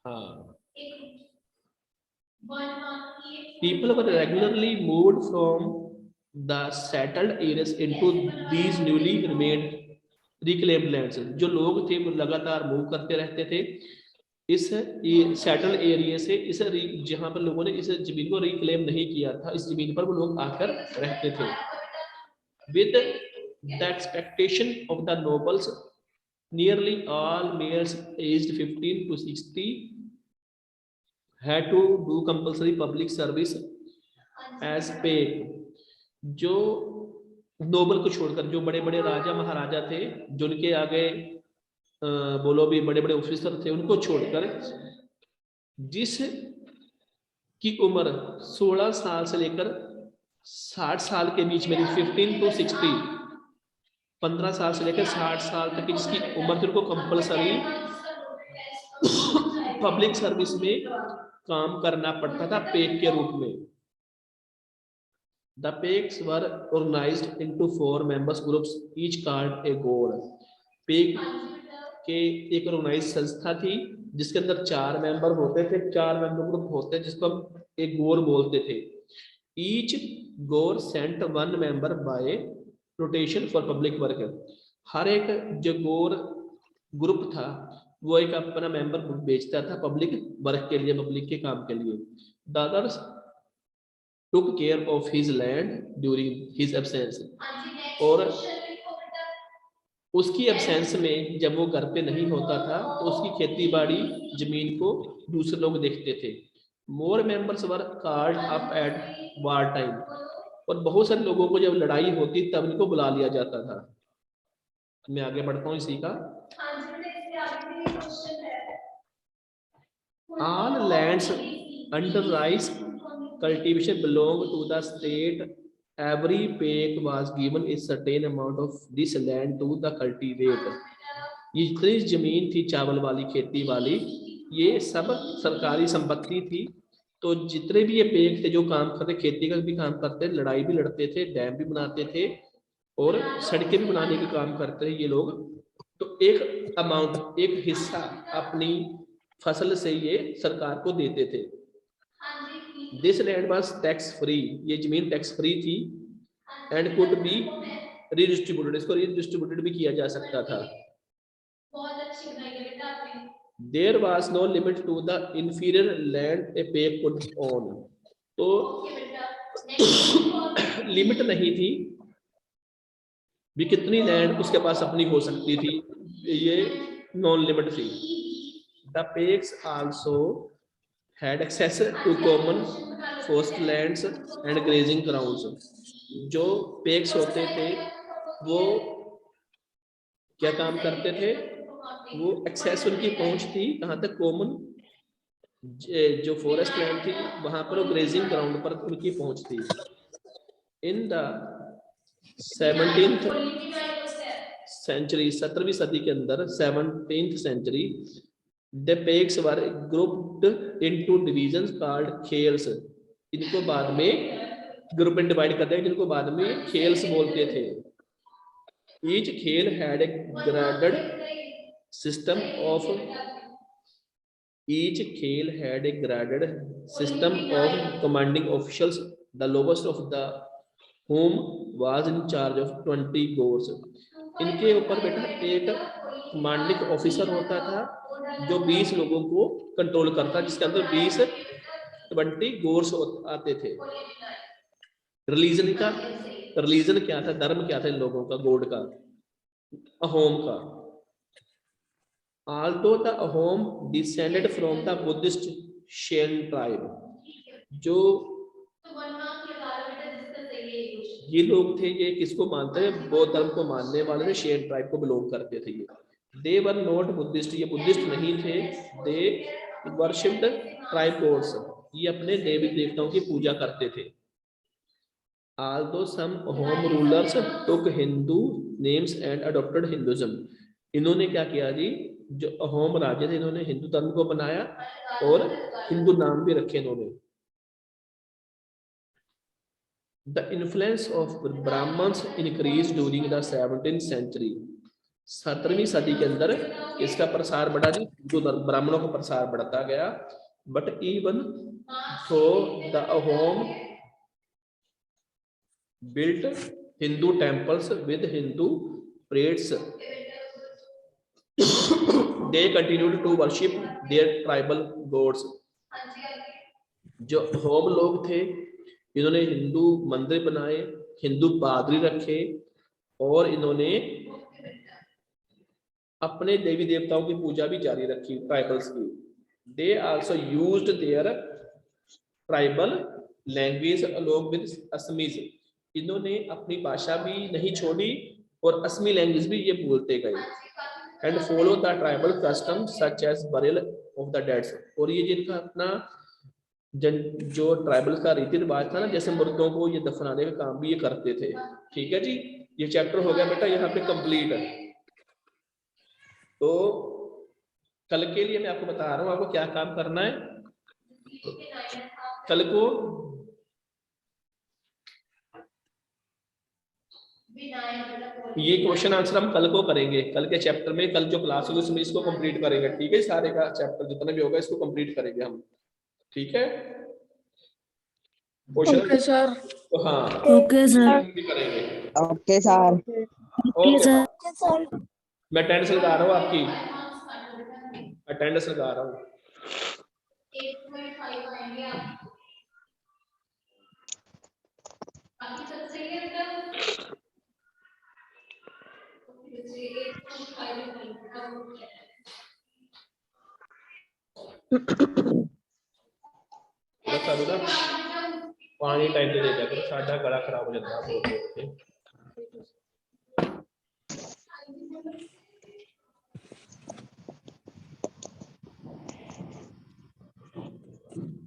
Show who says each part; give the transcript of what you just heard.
Speaker 1: हाँ, people were regularly moved from the settled areas into these newly remained reclaimed lands. जो लोग थे वो लगातार मूव करते रहते थे इस सेटल एरिया से, इस जहां पर लोगों ने इस जमीन को रिक्लेम नहीं किया था, इस जमीन पर वो लोग आकर रहते थे। With the expectation of the nobles, nearly all males aged 15 to 60 had to do compulsory public service as pay। जो नोबल को छोड़कर जो बड़े बड़े राजा महाराजा थे, जो उनके आगे बोलो भी बड़े बड़े ऑफिसर थे, उनको छोड़कर जिस की उम्र 16 साल से लेकर 60 साल के बीच में, 15 to 60, 15 साल से लेकर 60 साल तक की जिसकी उम्र थी, उनको कंपलसरी पब्लिक सर्विस में काम करना पड़ता था पेक के रूप में। The peaks were organized into 4 members groups, each called a goal। Pack के एक ऑर्गेनाइज संस्था थी जिसके अंदर 4 मेंबर होते थे, 4 मेंबर ग्रुप होते हैं जिसको हम एक गोर बोलते थे। ईच गोर sent 1 member by rotation for public work. हर एक जो गोर ग्रुप था वो एक अपना मेंबर भेजता था पब्लिक वर्क के लिए, पब्लिक के काम के लिए। The others took care of his land during his absence। और उसकी एब्सेंस में जब वो घर पे नहीं होता था तो उसकी खेती बाड़ी जमीन को दूसरे लोग देखते थे। मोर members were called up at war time. और बहुत सारे लोगों को जब लड़ाई होती तब इनको बुला लिया जाता था। मैं आगे बढ़ता हूँ इसी का। All lands under rice cultivation belong to the state। Every pake was given a certain amount of this land to the cultivate। ये जितनी जमीन थी चावल वाली, खेती वाली, ये सब सरकारी संपत्ति थी। तो जितने भी ये पेक थे जो काम करते, खेती का भी काम करते, लड़ाई भी लड़ते थे, डैम भी बनाते थे और सड़कें भी बनाने के काम करते थे ये लोग। तो एक अमाउंट, एक हिस्सा अपनी फसल से ये सरकार को देते थे। This land was tax free. ये जमीन टैक्स फ्री थी। And could be redistributed. इसको रीडिस्ट्रीब्यूटेड भी किया जा सकता था। There was no limit to the inferior land a peck could own. तो लिमिट नहीं थी भी कितनी लैंड उसके पास अपनी हो सकती थी, ये नॉन लिमिट थी। The PECS also had access to common forest lands and grazing grounds। जो पेक्स होते थे वो क्या काम करते थे, वो एक्सेस उनकी पहुंच थी कहाँ तक, कॉमन जो फॉरेस्ट लैंड थी वहां पर, ग्रेजिंग ग्राउंड पर उनकी पहुंच थी। इन द 17th सेंचुरी, 17वीं सदी के अंदर, 17th century, the peaks were grouped into divisions called खेल्स। इनको बाद में ग्रुप में डिवाइड करते हैं जिनको बाद में खेल्स बोलते थे। Each खेल had a graded system of each खेल had a graded system of commanding officials, the lowest of the whom was in charge of 20 goals। इनके ऊपर बेटा एक कमांडिंग ऑफिसर होता था जो 20 लोगों को कंट्रोल करता, जिसके अंदर 20 गोर्स आते थे। रिलीजन का, रिलीजन क्या था, धर्म क्या था इन लोगों का, गॉड का, अहोम का। Although the Ahom descended from the Buddhist Shen tribe। जो ये लोग थे ये किसको मानते हैं, बौद्ध धर्म को मानने वाले थे, शेन ट्राइब को बिलोंग करते थे ये। दे वर नॉट बुद्धिस्ट, ये बुद्धिस्ट नहीं थे। दे वर्शिप्ड ट्राइब गॉड्स, ये अपने देवी देवताओं की पूजा करते थे। Although some Ahom rulers took Hindu names and adopted Hinduism। इन्होंने क्या किया जी, जो अहोम राजे थे इन्होंने हिंदू धर्म को बनाया और हिंदू नाम भी रखे इन्होंने। The influence of Brahmins increased during the 17th century। 17वीं सदी के अंदर किसका प्रसार बढ़ा जी, हिंदू धर्म, ब्राह्मणों का प्रसार बढ़ता गया। बट इवन थो the home built Hindu temples with Hindu priests, they continued to worship their tribal gods। जो होम लोग थे इन्होंने हिंदू मंदिर बनाए, हिंदू पादरी रखे और इन्होंने अपने देवी देवताओं की पूजा भी जारी रखी ट्राइबल्स की। They also used their tribal language along with Assamese, इन्होंने अपनी भाषा भी नहीं छोड़ी और असमी लैंग्वेज भी ये बोलते गए। And follow the tribal custom such as burial of the deads, और ये जिनका अपना जो ट्राइबल का रीति रिवाज था ना, जैसे मुर्दों को ये दफनाने का काम भी ये करते थे। ठीक है जी, ये चैप्टर हो गया बेटा यहाँ पे कंप्लीट। तो कल के लिए मैं आपको बता रहा हूँ आपको क्या काम करना है। कल को ये क्वेश्चन आंसर हम कल को करेंगे, कल के चैप्टर में, कल जो क्लास होगी उसमें इसको कंप्लीट करेंगे। ठीक है, सारे का चैप्टर जितना भी होगा इसको कंप्लीट करेंगे हम। ठीक है,
Speaker 2: ओके सर।
Speaker 1: तो हाँ
Speaker 3: ओके सर।
Speaker 1: करेंगे।
Speaker 4: Okay sir.
Speaker 3: Okay sir.
Speaker 1: मैं अटेंडेंस लगा रहा हूँ, आपकी अटेंडेंस लगा रहा हूँ। पानी टाइम से दे दिया करो, साडा गला खराब हो जाता है।